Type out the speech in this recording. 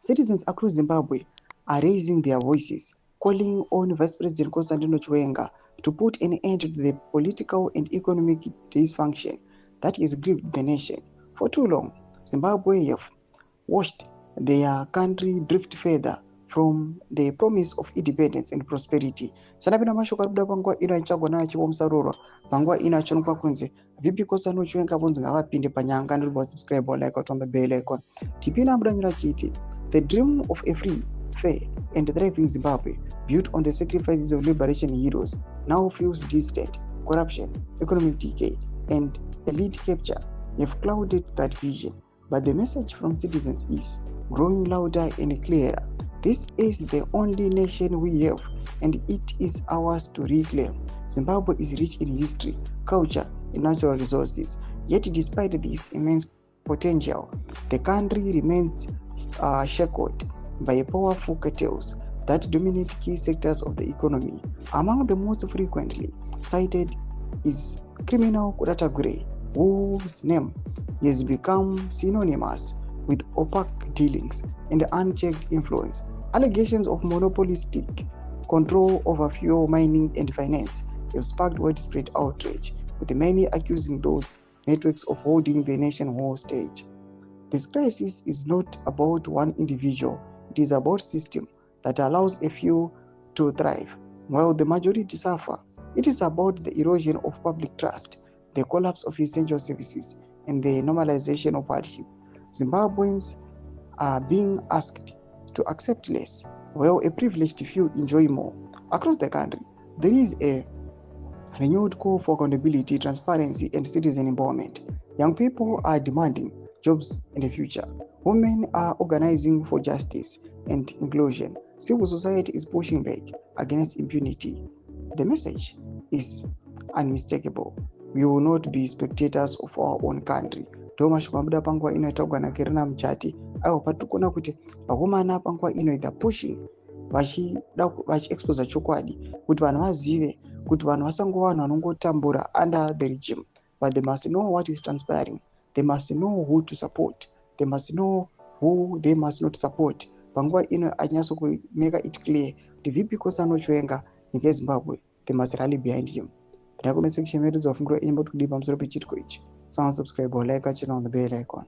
Citizens across Zimbabwe are raising their voices, calling on Vice President Constantino Chiwenga to put an end to the political and economic dysfunction that has gripped the nation. For too long, Zimbabwe have watched their country drift further from the promise of independence and prosperity. Sanapenda mashoko ari kuda panguva ino achagona achiomsarurwa panguva ino achionekwa kunzi VP Kosano Chiwenga vonzi ngavapinde panyanga ndiri subscribe like on the bell icon. Tipina mudanyura chiti the dream of a free, fair and thriving Zimbabwe built on the sacrifices of liberation heroes now feels distant. Corruption, economic decay and elite capture have clouded that vision. But the message from citizens is growing louder and clearer. This is the only nation we have, and it is ours to reclaim. Zimbabwe is rich in history, culture, and natural resources. Yet, despite this immense potential, the country remains shackled by powerful cartels that dominate key sectors of the economy. Among the most frequently cited is criminal Kuratagure, whose name has become synonymous with opaque dealings and unchecked influence. Allegations of monopolistic control over fuel, mining, and finance have sparked widespread outrage, with many accusing those networks of holding the nation hostage. This crisis is not about one individual, it is about a system that allows a few to thrive while the majority suffer. It is about the erosion of public trust, the collapse of essential services, and the normalization of hardship. Zimbabweans are being asked to accept less, while a privileged few enjoy more. Across the country, there is a renewed call for accountability, transparency, and citizen empowerment. Young people are demanding jobs in the future. Women are organizing for justice and inclusion. Civil society is pushing back against impunity. The message is unmistakable. We will not be spectators of our own country. Ndomashoko abuda panguva ino yatagwana Kirina Mchati aiwa patikona kuti vakomana panguva ino they're pushing vachiexposa chokwadi kuti vanhu vazive kuti vanhu vasangova vanhu vanongotambura under the regime, but they must know what is transpiring. They must know who to support. They must know who they must not support. Panguva ino achinyaso make it clear kuti VP Kosano Chiwenga nyika yeZimbabwe, they must rally behind him. Ndakomesa kuchemeredza funguro enyu kuti kudii pamusoro pechitiko ichi. Subscribe or like channel on the bell icon.